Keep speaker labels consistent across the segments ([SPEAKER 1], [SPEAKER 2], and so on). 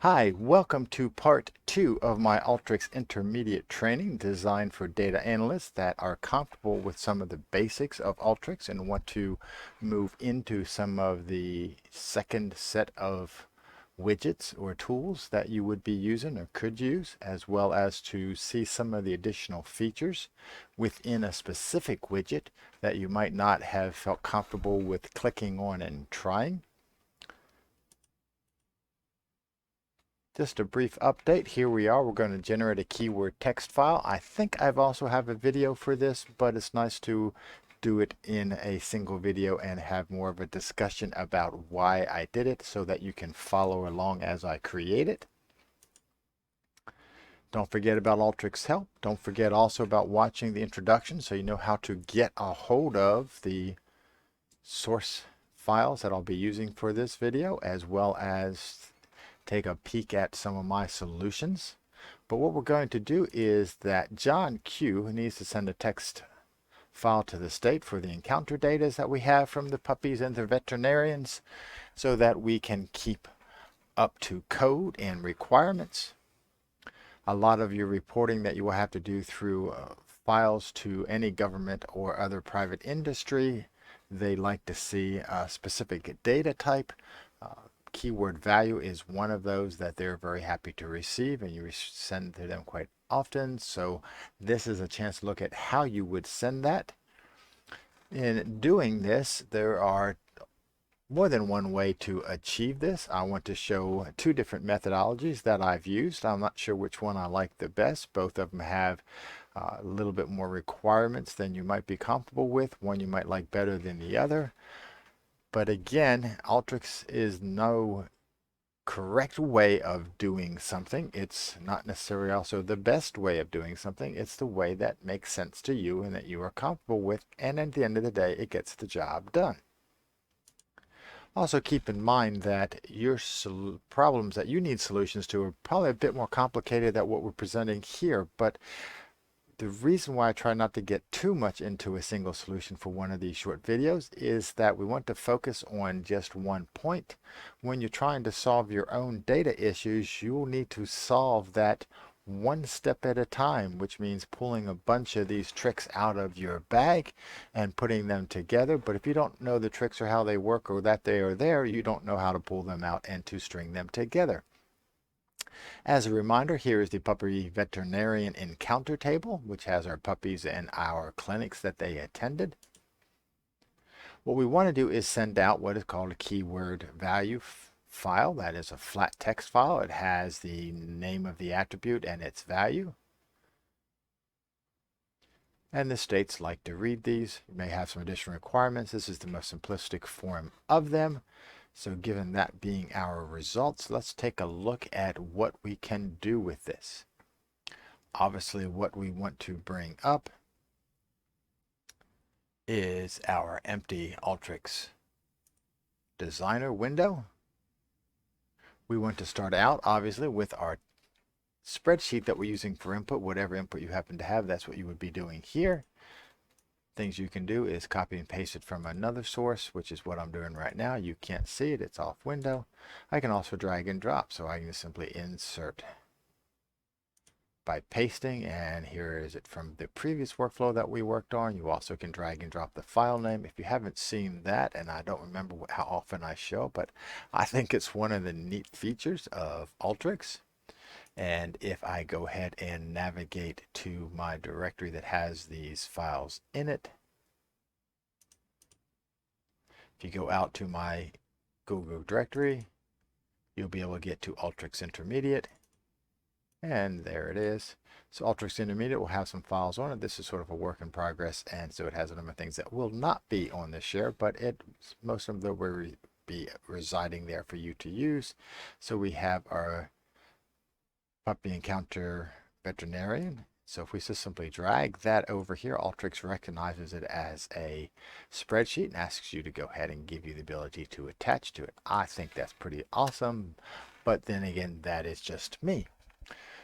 [SPEAKER 1] Hi, welcome to part 2 of my Alteryx intermediate training designed for data analysts that are comfortable with some of the basics of Alteryx and want to move into some of the second set of widgets or tools that you would be using or could use, as well as to see some of the additional features within a specific widget that you might not have felt comfortable with clicking on and trying. Just a brief update. Here we are. We're going to generate a keyword text file. I think I've also have a video for this, but it's nice to do it in a single video and have more of a discussion about why I did it so that you can follow along as I create it. Don't forget about Alteryx help. Don't forget also about watching the introduction so you know how to get a hold of the source files that I'll be using for this video, as well as take a peek at some of my solutions. But what we're going to do is that John Q needs to send a text file to the state for the encounter data that we have from the puppies and the veterinarians so that we can keep up to code and requirements. A lot of your reporting that you will have to do through files to any government or other private industry, they like to see a specific data type. Keyword value is one of those that they're very happy to receive, and you send to them quite often. So this is a chance to look at how you would send that. In doing this, there are more than one way to achieve this. I want to show two different methodologies that I've used. I'm not sure which one I like the best. Both of them have a little bit more requirements than you might be comfortable with. One you might like better than the other. But again, Alteryx is no correct way of doing something. It's not necessarily also the best way of doing something. It's the way that makes sense to you and that you are comfortable with. And at the end of the day, it gets the job done. Also keep in mind that your problems that you need solutions to are probably a bit more complicated than what we're presenting here. But the reason why I try not to get too much into a single solution for one of these short videos is that we want to focus on just one point. When you're trying to solve your own data issues, you will need to solve that one step at a time, which means pulling a bunch of these tricks out of your bag and putting them together. But if you don't know the tricks or how they work or that they are there, you don't know how to pull them out and to string them together. As a reminder, here is the Puppy Veterinarian Encounter table, which has our puppies and our clinics that they attended. What we want to do is send out what is called a keyword value file. That is a flat text file. It has the name of the attribute and its value. And the states like to read these. You may have some additional requirements. This is the most simplistic form of them. So given that being our results, let's take a look at what we can do with this. Obviously, what we want to bring up is our empty Alteryx designer window. We want to start out, obviously, with our spreadsheet that we're using for input. Whatever input you happen to have, that's what you would be doing here. Things you can do is copy and paste it from another source, which is what I'm doing right now. You can't see it, it's off window. I can also drag and drop, so I can just simply insert by pasting, and here is it from the previous workflow that we worked on. You also can drag and drop the file name. If you haven't seen that, and I don't remember how often I show, but I think it's one of the neat features of Alteryx. And if I go ahead and navigate to my directory that has these files in it, if you go out to my Google directory, you'll be able to get to Alteryx Intermediate. And there it is. So Alteryx Intermediate will have some files on it. This is sort of a work in progress, and so it has a number of things that will not be on this share, but most of them will be residing there for you to use. So we have our Puppy Encounter Veterinarian. So if we just simply drag that over here, Alteryx recognizes it as a spreadsheet and asks you to go ahead and give you the ability to attach to it. I think that's pretty awesome, but then again, that is just me.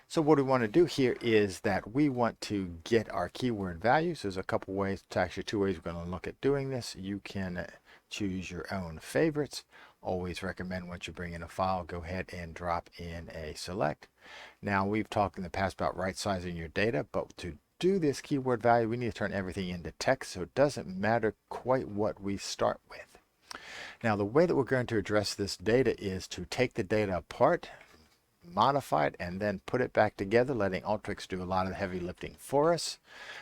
[SPEAKER 1] So what we want to do here is that we want to get our keyword values. There's a couple ways, actually two ways we're going to look at doing this. You can choose your own favorites. always recommend once you bring in a file, go ahead and drop in a select. Now, we've talked in the past about right sizing your data, but to do this keyword value, we need to turn everything into text, so it doesn't matter quite what we start with. Now, the way that we're going to address this data is to take the data apart, modify it, and then put it back together, letting Alteryx do a lot of the heavy lifting for us.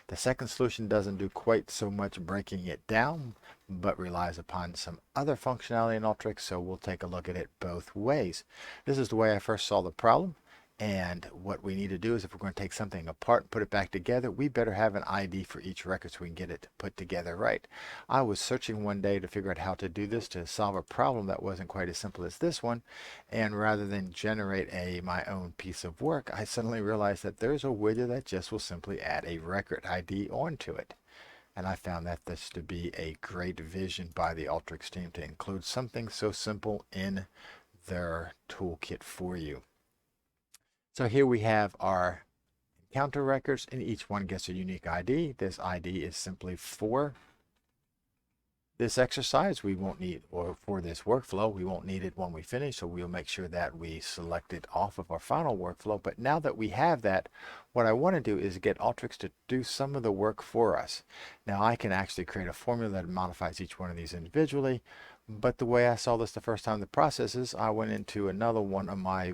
[SPEAKER 1] The second solution doesn't do quite so much breaking it down, but relies upon some other functionality in Alteryx, so we'll take a look at it both ways. This is the way I first saw the problem. And what we need to do is, if we're going to take something apart and put it back together, we better have an ID for each record so we can get it put together right. I was searching one day to figure out how to do this to solve a problem that wasn't quite as simple as this one. And rather than generate my own piece of work, I suddenly realized that there's a widget that just will simply add a record ID onto it. And I found that this to be a great vision by the Alteryx team to include something so simple in their toolkit for you. So here we have our encounter records, and each one gets a unique ID. This ID is simply for this exercise. We won't need, or for this workflow, we won't need it when we finish, so we'll make sure that we select it off of our final workflow. But now that we have that, what I want to do is get Alteryx to do some of the work for us. Now, I can actually create a formula that modifies each one of these individually, but the way I saw this the first time in the process is I went into another one of my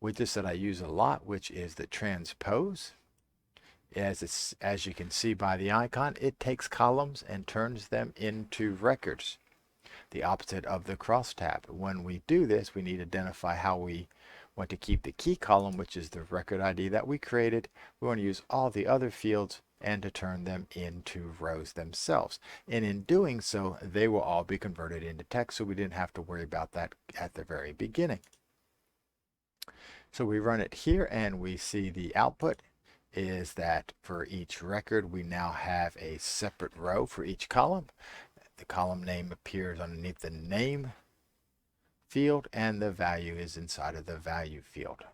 [SPEAKER 1] widgets that I use a lot, which is the Transpose. As you can see by the icon, it takes columns and turns them into records, the opposite of the crosstab. When we do this, we need to identify how we want to keep the key column, which is the record ID that we created. We want to use all the other fields and to turn them into rows themselves. And in doing so, they will all be converted into text, so we didn't have to worry about that at the very beginning. So we run it here and we see the output is that for each record we now have a separate row for each column. The column name appears underneath the name field and the value is inside of the value field.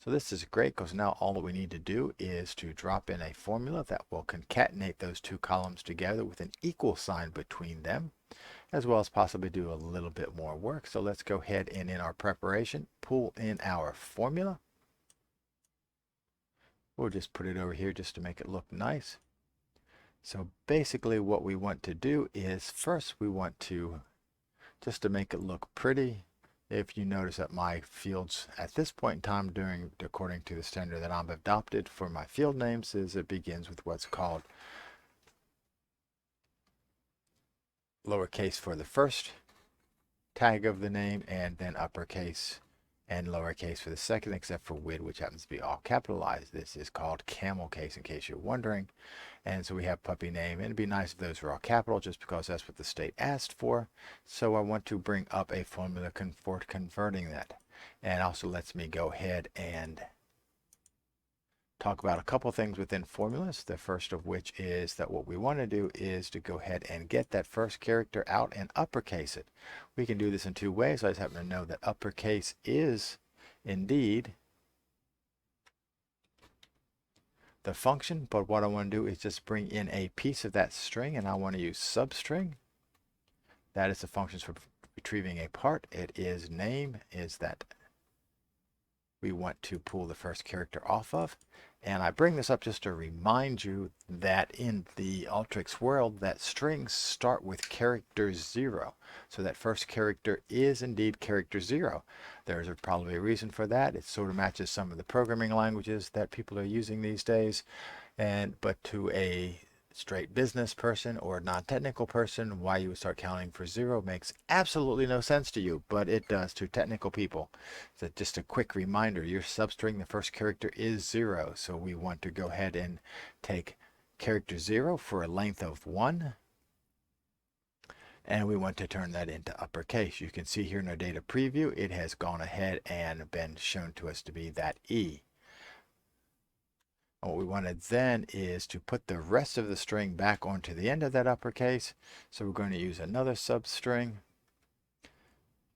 [SPEAKER 1] So this is great because now all that we need to do is to drop in a formula that will concatenate those two columns together with an equal sign between them, as well as possibly do a little bit more work. So let's go ahead and in our preparation, pull in our formula. We'll just put it over here just to make it look nice. So basically what we want to do is first we want to, just to make it look pretty, if you notice that my fields at this point in time according to the standard that I've adopted for my field names is it begins with what's called lowercase for the first tag of the name and then uppercase and lowercase for the second, except for WID, which happens to be all capitalized. This is called camel case in case you're wondering. And so we have puppy name, and it'd be nice if those were all capital just because that's what the state asked for. So I want to bring up a formula for converting that. And also lets me go ahead and talk about a couple things within formulas. The first of which is that what we want to do is to go ahead and get that first character out and uppercase it. We can do this in two ways. I just happen to know that uppercase is indeed the function, but what I want to do is just bring in a piece of that string, and I want to use substring. That is the functions for retrieving a part. It is name is that we want to pull the first character off of. And I bring this up just to remind you that in the Alteryx world that strings start with character 0. So that first character is indeed character 0. There's probably a reason for that. It sort of matches some of the programming languages that people are using these days. But to a straight business person or non-technical person, why you would start counting for 0 makes absolutely no sense to you, but it does to technical people. So just a quick reminder, your substring, the first character is 0, so we want to go ahead and take character 0 for a length of 1, and we want to turn that into uppercase. You can see here in our data preview, it has gone ahead and been shown to us to be that E. What we wanted then is to put the rest of the string back onto the end of that uppercase. So we're going to use another substring.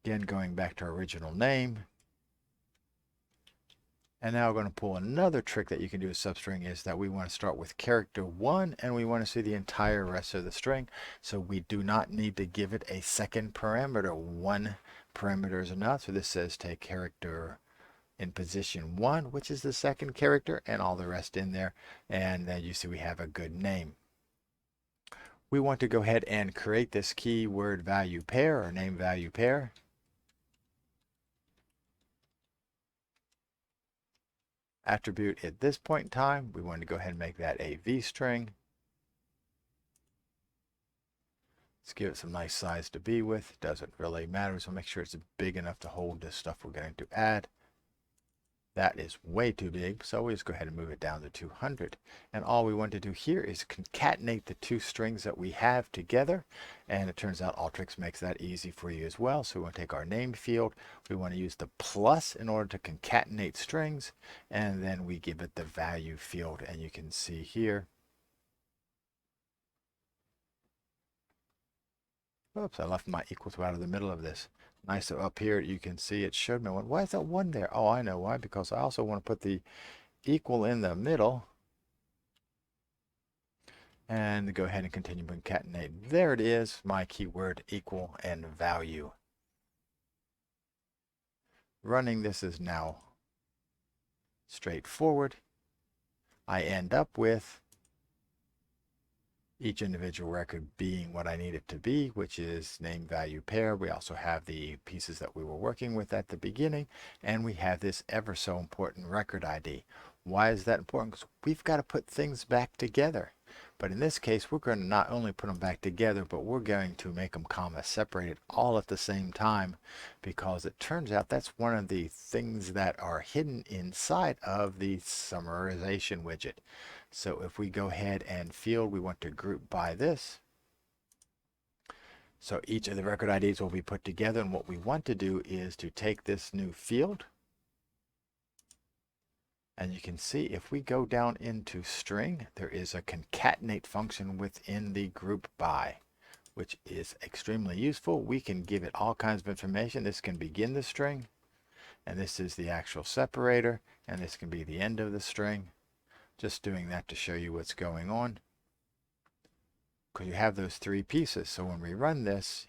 [SPEAKER 1] Again, going back to our original name. And now we're going to pull another trick that you can do with substring is that we want to start with character 1 and we want to see the entire rest of the string. So we do not need to give it a second parameter. One parameter is enough. So this says take character in position 1, which is the second character, and all the rest in there. And then you see we have a good name. We want to go ahead and create this keyword value pair or name value pair. Attribute at this point in time, we want to go ahead and make that a V string. Let's give it some nice size to be with. Doesn't really matter, so make sure it's big enough to hold this stuff we're going to add. That is way too big, so we just go ahead and move it down to 200. And all we want to do here is concatenate the two strings that we have together. And it turns out Alteryx makes that easy for you as well. So we want to take our name field. We want to use the plus in order to concatenate strings. And then we give it the value field. And you can see here. Oops, I left my equal to out of the middle of this. Nice, so up here you can see it showed me one. Why is that one there? Oh, I know why, because I also want to put the equal in the middle. And go ahead and continue to concatenate. There it is, my keyword equal and value. Running this is now straightforward. I end up with each individual record being what I need it to be, which is name value pair. We also have the pieces that we were working with at the beginning, and we have this ever so important record ID. Why is that important? Because we've got to put things back together. But in this case, we're going to not only put them back together, but we're going to make them comma separated all at the same time, because it turns out that's one of the things that are hidden inside of the summarization widget. So if we go ahead and field, we want to group by this. So each of the record IDs will be put together, and what we want to do is to take this new field. And you can see if we go down into string, there is a concatenate function within the group by, which is extremely useful. We can give it all kinds of information. This can begin the string, and this is the actual separator, and this can be the end of the string. Just doing that to show you what's going on, because you have those three pieces. So when we run this,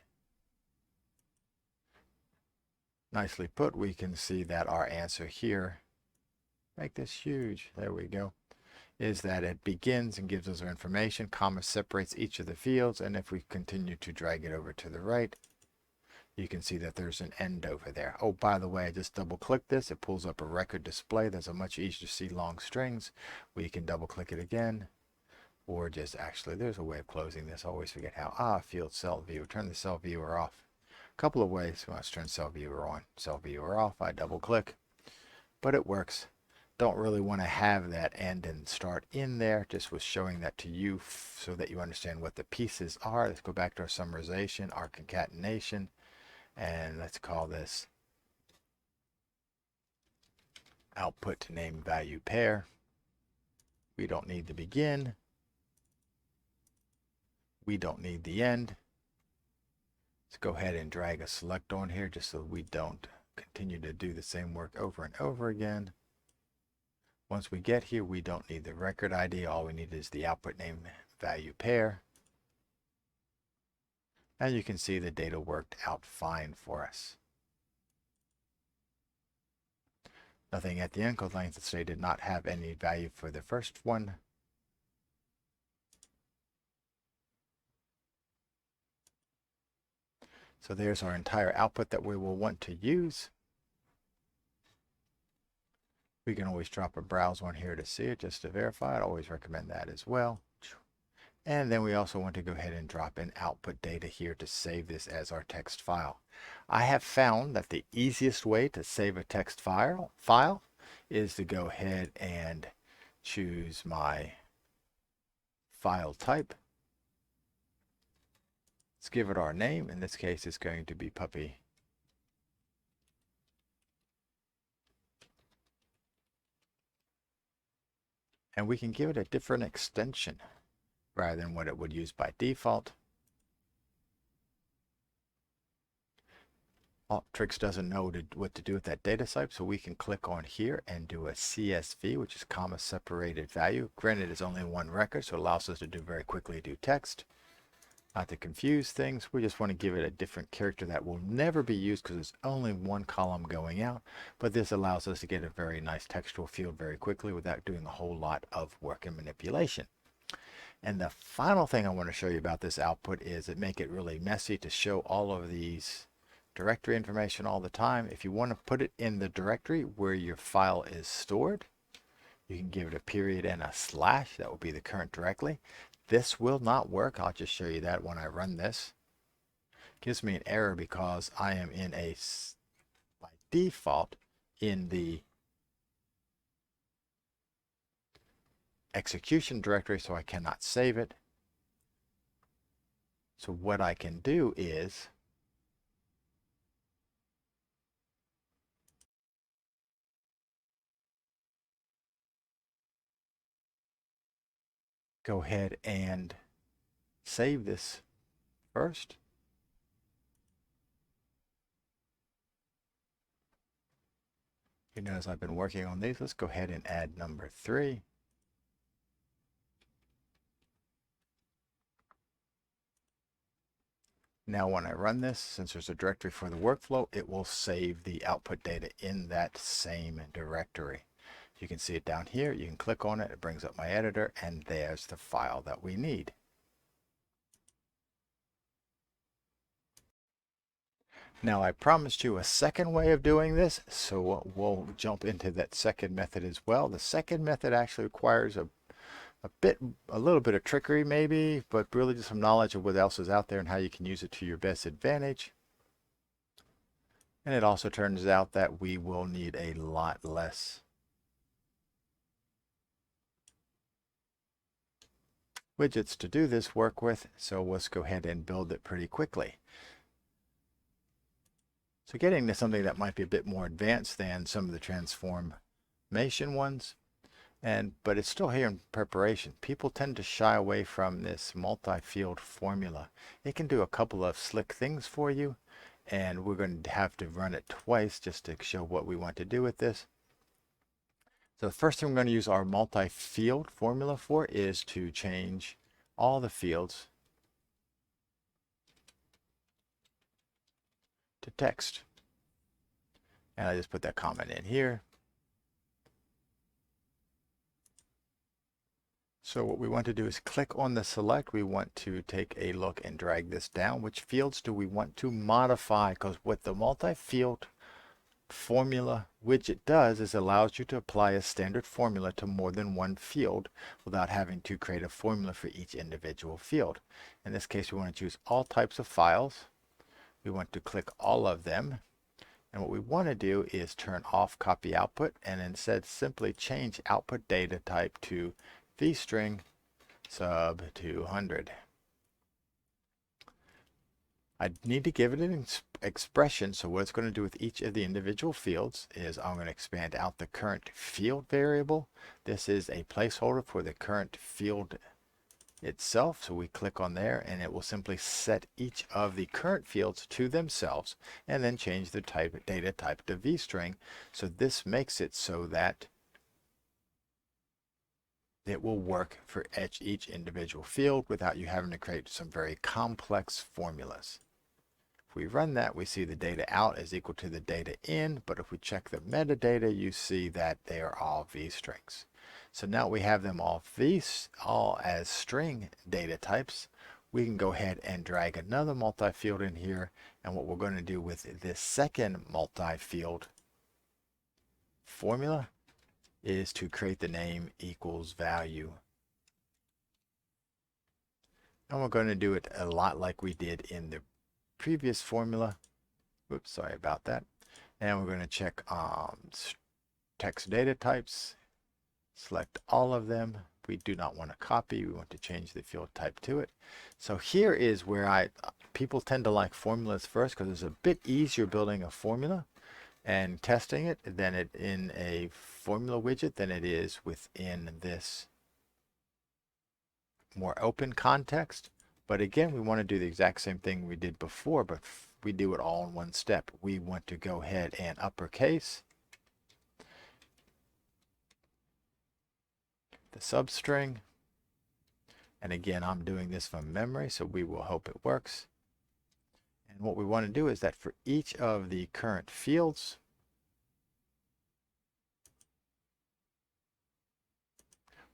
[SPEAKER 1] nicely put, we can see that our answer here, make this huge, there we go, is that it begins and gives us our information, comma separates each of the fields, and if we continue to drag it over to the right, you can see that there's an end over there. Oh, by the way, I just double click this, it pulls up a record display. That's a much easier to see long strings. We can double click it again, or just actually, there's a way of closing this. I always forget how. Field cell viewer, turn the cell viewer off. A couple of ways. Let's turn cell viewer on, cell viewer off. I double click, but it works. Don't really want to have that end and start in there. Just was showing that to you so that you understand what the pieces are. Let's go back to our summarization, our concatenation, and let's call this output to name value pair. We don't need the begin. We don't need the end. Let's go ahead and drag a select on here just so we don't continue to do the same work over and over again. Once we get here, we don't need the record ID. All we need is the output name value pair. And you can see the data worked out fine for us. Nothing at the end, because length of stay did not have any value for the first one. So there's our entire output that we will want to use. We can always drop a browse on here to see it just to verify. I'd always recommend that as well. And then we also want to go ahead and drop in output data here to save this as our text file. I have found that the easiest way to save a text file is to go ahead and choose my file type. Let's give it our name. In this case, it's going to be Puppy. And we can give it a different extension rather than what it would use by default. Alteryx doesn't know what to do with that data type, so we can click on here and do a CSV, which is comma separated value. Granted, it's only one record, so it allows us to very quickly do text. Not to confuse things, we just want to give it a different character that will never be used because it's only one column going out, but this allows us to get a very nice textual field very quickly without doing a whole lot of work and manipulation. And the final thing I want to show you about this output is it make it really messy to show all of these directory information all the time. If you want to put it in the directory where your file is stored, you can give it a period and a slash. That will be the current directly. This will not work. I'll just show you that when I run this. It gives me an error because I am in by default in the execution directory, so I cannot save it. So what I can do is go ahead and save this first. You notice I've been working on these. Let's go ahead and add number 3. Now when I run this, since there's a directory for the workflow, it will save the output data in that same directory. You can see it down here. You can click on it. It brings up my editor, and there's the file that we need. Now I promised you a second way of doing this, so we'll jump into that second method as well. The second method actually requires a little bit of trickery maybe, but really just some knowledge of what else is out there and how you can use it to your best advantage. And it also turns out that we will need a lot less widgets to do this work with, so let's go ahead and build it pretty quickly. So getting to something that might be a bit more advanced than some of the transformation ones, but it's still here in preparation. People tend to shy away from this multi-field formula. It can do a couple of slick things for you, and we're going to have to run it twice just to show what we want to do with this. So the first thing we're going to use our multi-field formula for is to change all the fields to text. And I just put that comment in here. So what we want to do is click on the select. We want to take a look and drag this down. Which fields do we want to modify? Because what the multi-field formula widget does is allows you to apply a standard formula to more than one field without having to create a formula for each individual field. In this case, we want to choose all types of files. We want to click all of them. And what we want to do is turn off copy output and instead simply change output data type to vstring sub 200. I need to give it an expression, so what it's going to do with each of the individual fields is I'm going to expand out the current field variable. This is a placeholder for the current field itself, so we click on there and it will simply set each of the current fields to themselves and then change the data type to vstring. So this makes it so that it will work for each individual field without you having to create some very complex formulas. If we run that, we see the data out is equal to the data in, but if we check the metadata, you see that they are all vstrings. So now we have them all as string data types. We can go ahead and drag another multi-field in here, and what we're going to do with this second multi-field formula is to create the name equals value. And we're going to do it a lot like we did in the previous formula. Whoops, sorry about that. And we're going to check text data types, select all of them. We do not want to copy, we want to change the field type to it. So here is where people tend to like formulas first because it's a bit easier building a formula and testing it than it in a formula widget than it is within this more open context. But again, we want to do the exact same thing we did before, but we do it all in one step. We want to go ahead and uppercase the substring. And again, I'm doing this from memory, so we will hope it works. And what we want to do is that for each of the current fields,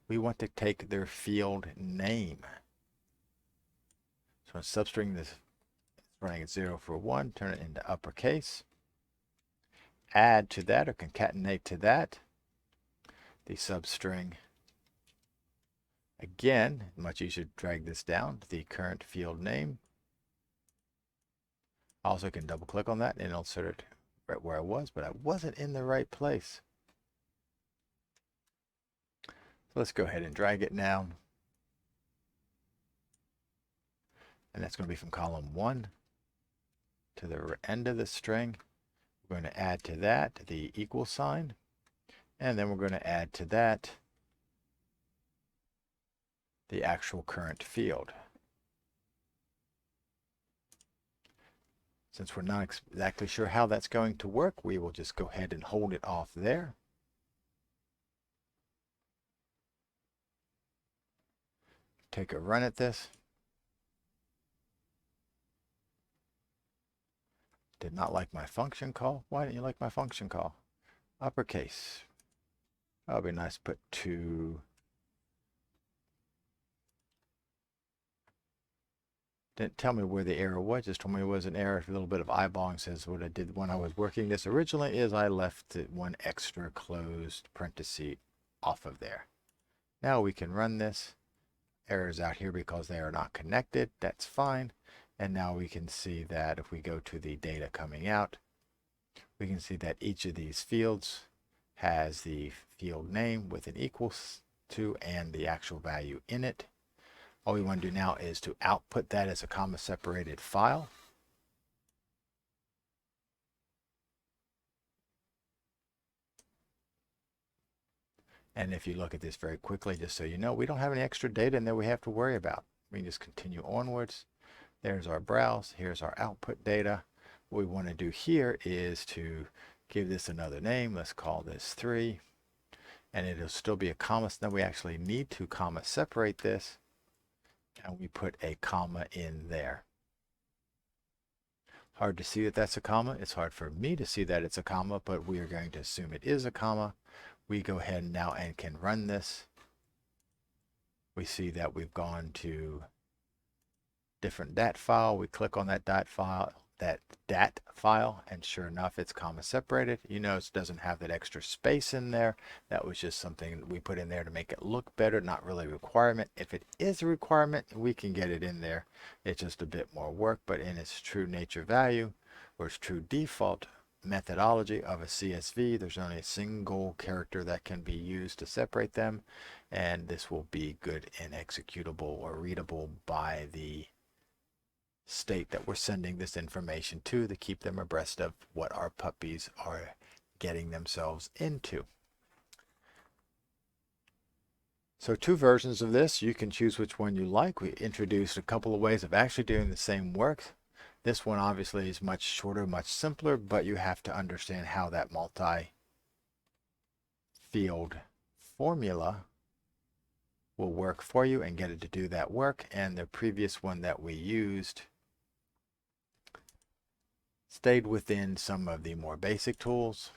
[SPEAKER 1] we want to take their field name. So in substring, this is running at 0 for 1, turn it into uppercase. Add to that or concatenate to that the substring. Again, much easier to drag this down to the current field name. Also can double click on that and it'll insert it right where I was, but I wasn't in the right place. So let's go ahead and drag it down. And that's going to be from column 1 to the end of the string. We're going to add to that the equal sign, and then we're going to add to that the actual current field. Since we're not exactly sure how that's going to work, we will just go ahead and hold it off there. Take a run at this. Did not like my function call. Why didn't you like my function call? Uppercase. That would be nice to put 2. Didn't tell me where the error was, just told me it was an error. A little bit of eyeballing says what I did when I was working this originally is I left one extra closed parenthesis off of there. Now we can run this. Errors out here because they are not connected. That's fine. And now we can see that if we go to the data coming out, we can see that each of these fields has the field name with an equals to and the actual value in it. All we want to do now is to output that as a comma separated file. And if you look at this very quickly, just so you know, we don't have any extra data in there we have to worry about. We can just continue onwards. There's our browse. Here's our output data. What we want to do here is to give this another name. Let's call this 3. And it'll still be a comma. So now we actually need to comma separate this. And we put a comma in there. Hard to see that that's a comma. It's hard for me to see that it's a comma, but we are going to assume it is a comma. We go ahead now and can run this. We see that we've gone to different dat file. We click on that dat file, and sure enough, it's comma separated. You notice it doesn't have that extra space in there. That was just something we put in there to make it look better, not really a requirement. If it is a requirement, we can get it in there. It's just a bit more work, but in its true nature value, or its true default methodology of a CSV, there's only a single character that can be used to separate them, and this will be good and executable or readable by the state that we're sending this information to keep them abreast of what our puppies are getting themselves into. So 2 versions of this. You can choose which one you like. We introduced a couple of ways of actually doing the same work. This one obviously is much shorter, much simpler, but you have to understand how that multi-field formula will work for you and get it to do that work. And the previous one that we used stayed within some of the more basic tools,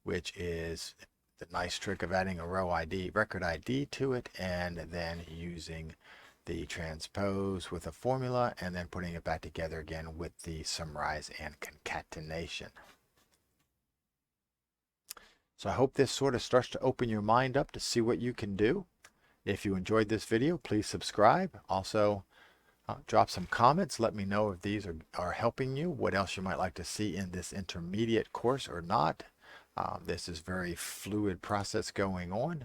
[SPEAKER 1] which is the nice trick of adding a row ID, record ID to it, and then using the transpose with a formula, and then putting it back together again with the summarize and concatenation. So I hope this sort of starts to open your mind up to see what you can do. If you enjoyed this video, please subscribe. Also, drop some comments. Let me know if these are helping you, what else you might like to see in this intermediate course or not. This is very fluid process going on.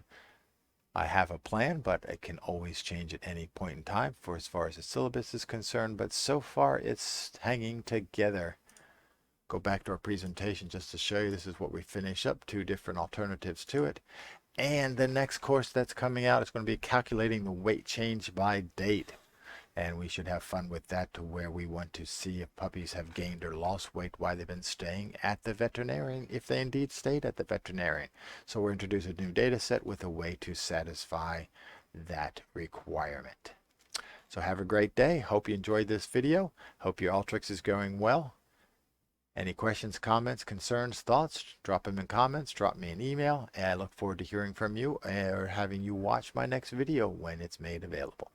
[SPEAKER 1] I have a plan, but it can always change at any point in time for as far as the syllabus is concerned. But so far, it's hanging together. Go back to our presentation just to show you this is what we finish up, 2 different alternatives to it. And the next course that's coming out is going to be calculating the weight change by date. And we should have fun with that, to where we want to see if puppies have gained or lost weight while they've been staying at the veterinarian, if they indeed stayed at the veterinarian. So we'll introduce a new data set with a way to satisfy that requirement. So have a great day. Hope you enjoyed this video. Hope your Alteryx is going well. Any questions, comments, concerns, thoughts, drop them in comments, drop me an email, and I look forward to hearing from you or having you watch my next video when it's made available.